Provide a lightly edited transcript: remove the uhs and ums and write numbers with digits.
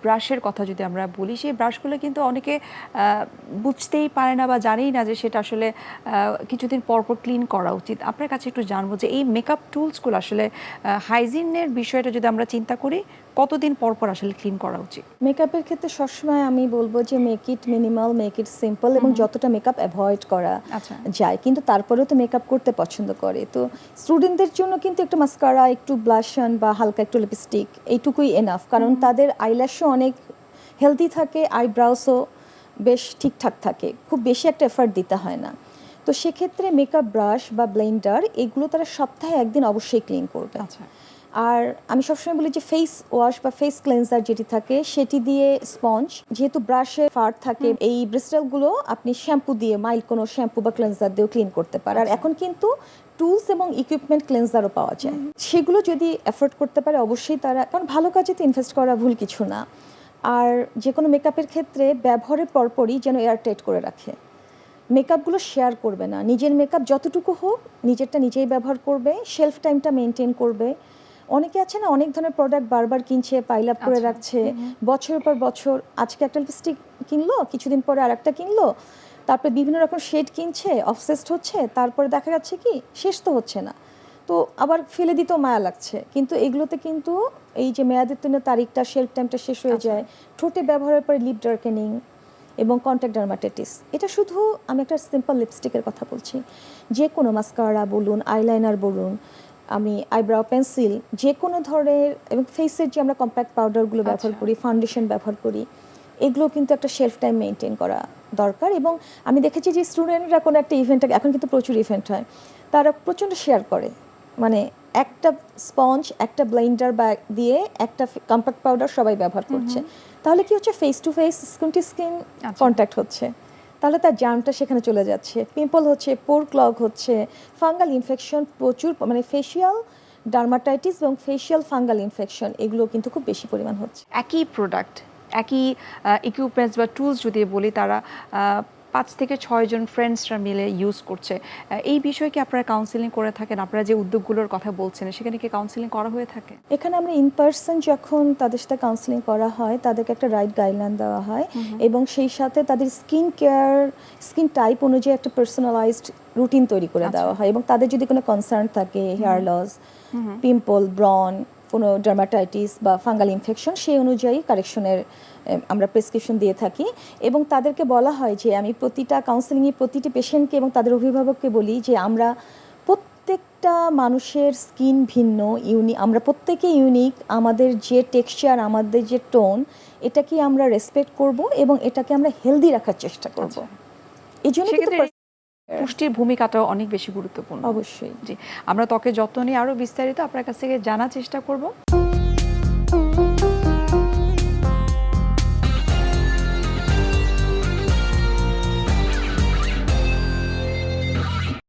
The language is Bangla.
ব্রাশের কথা যদি আমরা বলি, সেই ব্রাশগুলো কিন্তু অনেকে বুঝতেই পারে না বা জানেই না যে সেটা আসলে কিছুদিন পর পর ক্লিন করা উচিত। আপনার কাছে একটু জানবো যে এই মেকআপ টুলসগুলো আসলে হাইজিনের বিষয়টা যদি আমরা চিন্তা করি, কতদিন পর পর আসলে ক্লিন করা উচিত? মেকআপের ক্ষেত্রে সবসময় আমি বলবো যে make it minimal, make it simple, এবং যতটা মেকআপ অ্যাভয়েড করা আচ্ছা। যায়। কিন্তু তারপরেও তো মেকআপ করতে পছন্দ করে, তো স্টুডেন্টদের জন্য কিন্তু একটু মাস্কারা, একটু ব্লাশন বা হালকা একটু লিপস্টিক এইটুকুই এনাফ, কারণ তাদের আইল্যাশও অনেক হেলদি থাকে, আইব্রাউসও বেশ ঠিকঠাক থাকে, খুব বেশি একটা এফার্ট দিতে হয় না। তো সেক্ষেত্রে মেকআপ ব্রাশ বা ব্লেন্ডার এগুলো তারা সপ্তাহে একদিন অবশ্যই ক্লিন করবে। আচ্ছা। আর আমি সবসময় বলি যে ফেস ওয়াশ বা ফেস ক্লেন্সার যেটি থাকে সেটি দিয়ে স্পঞ্জ, যেহেতু ব্রাশে ফার থাকে, এই ব্রিস্টেলগুলো আপনি শ্যাম্পু দিয়ে, মাইল্ড কোনো শ্যাম্পু বা ক্লেন্সার দিয়েও ক্লিন করতে পারে। আর এখন কিন্তু টুলস এবং ইকুইপমেন্ট ক্লেন্সারও পাওয়া যায়, সেগুলো যদি এফোর্ড করতে পারে অবশ্যই তারা, কারণ ভালো কাজে তো ইনভেস্ট করা ভুল কিছু না। আর যে কোনো মেকআপের ক্ষেত্রে ব্যবহারের পরপরই যেন এয়ারটাইট করে রাখে, মেকআপগুলো শেয়ার করবে না। নিজের মেকআপ যতটুকু হোক নিজেরটা নিজেই ব্যবহার করবে, শেলফ টাইমটা মেনটেন করবে। অনেকে আছে না, অনেক ধরনের প্রোডাক্ট বারবার কিনছে, পাইল আপ করে রাখছে, বছরের পর বছর। আজকে একটা লিপস্টিক কিনলো, কিছুদিন পরে আরেকটা কিনলো, তারপরে বিভিন্ন রকম শেড কিনছে, অবসেসড হচ্ছে, তারপরে দেখা যাচ্ছে কি শেষ তো হচ্ছে না, তো আবার ফেলে দিতেও মায়া লাগছে। কিন্তু এগুলোতে কিন্তু এই যে মেয়াদোত্তীর্ণ তারিখটা, শেলফ টাইমটা শেষ হয়ে যায়। ঠোঁটে ব্যবহারের পরে লিপ ডার্কেনিং এবং কন্ট্যাক্ট ডার্মাটাইটিস, এটা শুধু আমি একটা সিম্পল লিপস্টিকের কথা বলছি, যে কোনো মাস্কারা বলুন, আইলাইনার বলুন, আমি আইব্রাও পেন্সিল, যে কোনো ধরনের, এবং ফেসের যে আমরা কম্প্যাক্ট পাউডারগুলো ব্যবহার করি, ফাউন্ডেশন ব্যবহার করি, এগুলো কিন্তু একটা শেলফ টাইম মেনটেন করা দরকার। এবং আমি দেখেছি যে স্টুডেন্টরা কোনো একটা ইভেন্টে, এখন কিন্তু প্রচুর ইভেন্ট হয়, তারা প্রচণ্ড শেয়ার করে, মানে একটা স্পঞ্জ, একটা ব্লেন্ডার ব্যাগ দিয়ে একটা কম্প্যাক্ট পাউডার সবাই ব্যবহার করছে। তাহলে কি হচ্ছে, face to face, skin to skin contact হচ্ছে, তাহলে তার জার্মটা সেখানে চলে যাচ্ছে, পিম্পল হচ্ছে, পোর ক্লগ হচ্ছে, ফাঙ্গাল ইনফেকশন প্রচুর, মানে ফেশিয়াল ডার্মাটাইটিস এবং ফেশিয়াল ফাঙ্গাল ইনফেকশন এগুলো কিন্তু খুব বেশি পরিমাণ হচ্ছে। একই প্রোডাক্ট, একই ইকুইপমেন্টস বা টুলস যদি বলি, তারা 5 থেকে 6 জন ফ্রেন্ডসরা মিলে ইউজ করছে। এই বিষয়ে কি আপনারা কাউন্সিলিং করে থাকেন? আপনারা যে উদ্যোগগুলোর কথা বলছেন, সেখানে কি কাউন্সিলিং করা হয়ে থাকে? এখানে আমরা ইন পার্সন যখন তাদের সাথে কাউন্সিলিং করা হয়, তাদেরকে একটা রাইট গাইডলাইন দেওয়া হয়, এবং সেই সাথে তাদের স্কিন কেয়ার, স্কিন টাইপ অনুযায়ী একটা পার্সোনালাইজড রুটিন তৈরি করে দেওয়া হয়। এবং তাদের যদি কোনো কনসার্ন থাকে, হেয়ার লস, পিম্পল, ব্রন, কোনো ডার্মাটাইটিস বা ফাঙ্গাল ইনফেকশন, সেই অনুযায়ী কারেকশনের আমরা প্রেসক্রিপশন দিয়ে থাকি। এবং তাদেরকে বলা হয় যে, আমি প্রতিটা কাউন্সিলিংয়ে প্রতিটি পেশেন্টকে এবং তাদের অভিভাবককে বলি যে, আমরা প্রত্যেকটা মানুষের স্কিন ভিন্ন, ইউনিক, আমরা প্রত্যেকে ইউনিক। আমাদের যে টেক্সচার, আমাদের যে টোন, এটাকে আমরা রেসপেক্ট করব এবং এটাকে আমরা হেলদি রাখার চেষ্টা করব। এই জন্য পুষ্টির ভূমিকাটাও অনেক বেশি গুরুত্বপূর্ণ। অবশ্যই। জি, আমরা ত্বকের যত্ন নিয়ে আরও বিস্তারিত আপনার কাছ থেকে জানার চেষ্টা করব।